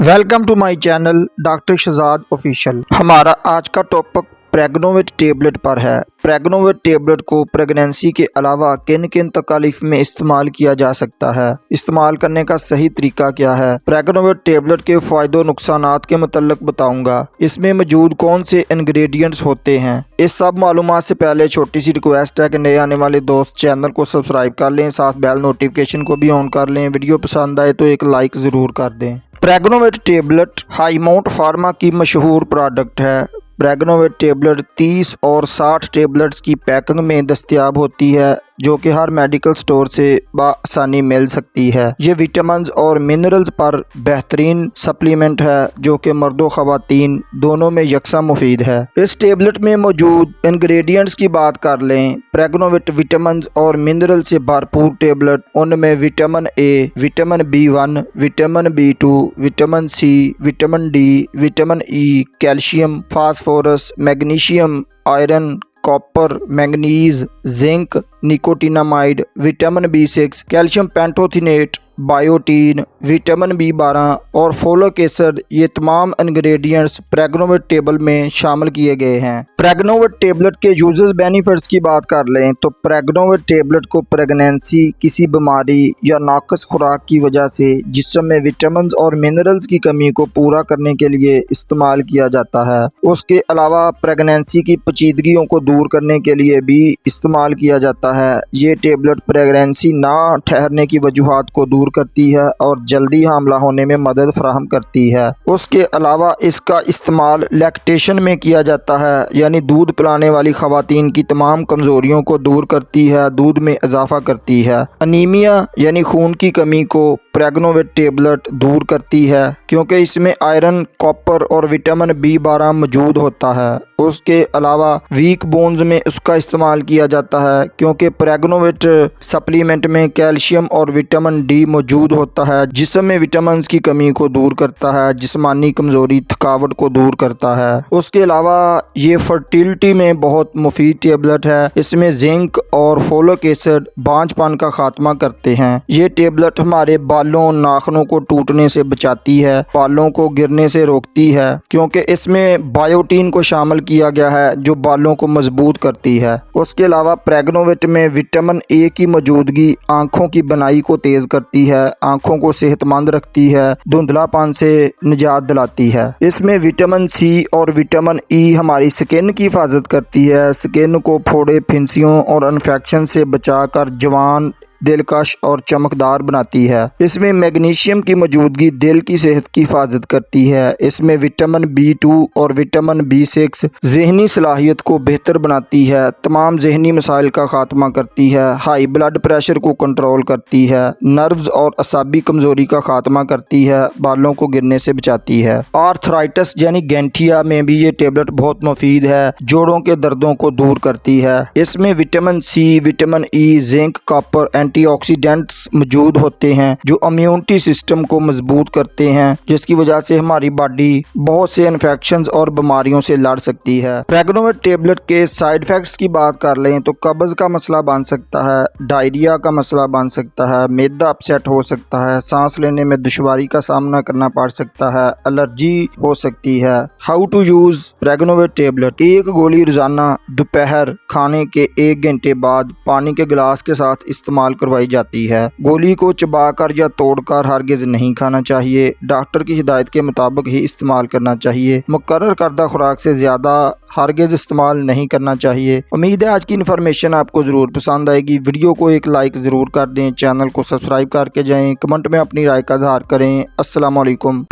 Welcome to my channel doctor Shahzad official. हमारा आज का टॉपिक प्रेग्नोविट टेबलेट पर है। प्रेग्नोविट टेबलेट को प्रेगनेंसी के अलावा किन किन तकालीफ में इस्तेमाल किया जा सकता है, इस्तेमाल करने का सही तरीका क्या है। प्रेग्नोविट टेबलेट के फ़ायदों नुकसानात के मुतल्लिक बताऊंगा। इसमें मौजूद कौन से इंग्रेडिएंट्स होते हैं। इस सब मालूमात से पहले छोटी सी रिक्वेस्ट है कि नए आने वाले दोस्त चैनल को सब्सक्राइब कर लें, साथ बेल नोटिफिकेशन को भी ऑन कर लें। वीडियो पसंद आए तो एक लाइक ज़रूर कर दें। प्रेग्नोविट टेबलेट हाईमाउंट फार्मा की मशहूर प्रोडक्ट है। प्रेग्नोविट टेबलेट 30 और 60 टेबलेट्स की पैकिंग में दस्तयाब होती है, जो कि हर मेडिकल स्टोर से बआसानी मिल सकती है। ये विटामिन्स और मिनरल्स पर बेहतरीन सप्लीमेंट है, जो कि मर्दों ख़वातीन दोनों में यकसा मुफीद है। इस टेबलेट में मौजूद इंग्रेडिएंट्स की बात कर लें। प्रेग्नोविट विटामिन्स और मिनरल से भरपूर टेबलेट, उनमें vitamin A, vitamin B1, vitamin B2, vitamin C, vitamin D, vitamin E, calcium, phosphorus, magnesium, iron, copper, manganese, zinc, nicotinamide, vitamin B6, calcium pantothenate, biotin, vitamin B12 और folic acid, ये तमाम ingredients Pregnovit table में शामिल किए गए हैं। Pregnovit tablet के users benefits की बात कर लें तो प्रेग्नोविट टेबलेट को प्रेगनेंसी, किसी बीमारी या नाकस खुराक की वजह से जिस्म में विटामिन और मिनरल्स की कमी को पूरा करने के लिए इस्तेमाल किया जाता है। उसके अलावा प्रेगनेंसी की पेचीदगियों को दूर करने के लिए भी इस्तेमाल किया जाता है। ये टेबलेट प्रेगनेंसी ना ठहरने की वजूहात को दूर करती है और जल्दी हामला होने में मदद फराहम करती है। उसके अलावा इसका इस्तेमाल लैक्टेशन में किया जाता है, यानी दूध पिलाने वाली खवातीन की तमाम कमजोरियों को दूर करती है, दूध में इजाफा करती है। अनीमिया यानी खून की कमी को प्रेग्नोविट टेबलेट दूर करती है, क्योंकि इसमें आयरन, कॉपर और विटामिन B12 मौजूद होता है। उसके अलावा वीक बोन्स में उसका इस्तेमाल किया जाता है, क्योंकि प्रेग्नोविट सप्लीमेंट में कैल्शियम और विटामिन D मौजूद होता है, जिसम में विटामिन की कमी को दूर करता है, जिस्मानी कमजोरी, थकावट को दूर करता है। उसके अलावा ये फर्टिलिटी में बहुत मुफीद टेबलेट है। इसमें जिंक और फोलिक एसिड बांझपन का खात्मा करते हैं। ये टेबलेट हमारे बालों, नाखनों को टूटने से बचाती है, बालों को गिरने से रोकती है, क्योंकि इसमें बायोटीन को शामिल किया गया है, जो बालों को मजबूत करती है। उसके अलावा प्रेग्नोविट में विटामिन ए की मौजूदगी आंखों की बनाई को तेज करती है, आंखों को सेहतमंद रखती है, धुंधलापन से निजात दिलाती है। इसमें विटामिन C और विटामिन E हमारी स्किन की हिफाजत करती है, स्किन को फोड़े, फिंसियों और इन्फेक्शन से बचाकर जवान, दिलकश और चमकदार बनाती है। इसमें मैग्नीशियम की मौजूदगी दिल की सेहत की हिफाजत करती है। इसमें विटामिन B2 और विटामिन B6 ज़हनी सलाहियत को बेहतर बनाती है, तमाम ज़हनी मसाइल का खात्मा करती है, हाई ब्लड प्रेशर को कंट्रोल करती है, नर्व्स और असाबी कमजोरी का खात्मा करती है, बालों को गिरने से बचाती है। आर्थराइटिस यानी गैंठिया में भी ये टेबलेट बहुत मुफीद है, जोड़ों के दर्दों को दूर करती है। इसमें vitamin C, vitamin E, zinc, copper, antioxidants मौजूद होते हैं, जो इम्यूनिटी सिस्टम को मजबूत करते हैं, जिसकी वजह से हमारी बॉडी बहुत से इन्फेक्शंस और बीमारियों से लड़ सकती है। प्रेग्नोविट टेबलेट के साइड इफेक्ट्स की बात कर लें तो कब्ज का मसला बन सकता है, डायरिया का मसला बन सकता है, मैदा अपसेट हो सकता है, सांस लेने में दुश्वारी का सामना करना पड़ सकता है, एलर्जी हो सकती है। How to use Pregnovit tablet. एक गोली रोजाना दोपहर खाने के 1 घंटे बाद पानी के गिलास के साथ इस्तेमाल करवाई जाती है। गोली को चबाकर या तोड़कर हरगिज नहीं खाना चाहिए। डॉक्टर की हिदायत के मुताबिक ही इस्तेमाल करना चाहिए। मुकर्रर करदा खुराक से ज़्यादा हरगिज इस्तेमाल नहीं करना चाहिए। उम्मीद है आज की इन्फॉर्मेशन आपको ज़रूर पसंद आएगी। वीडियो को एक लाइक ज़रूर कर दें, चैनल को सब्सक्राइब करके जाएं, कमेंट में अपनी राय का इज़हार करें। अस्सलाम वालेकुम।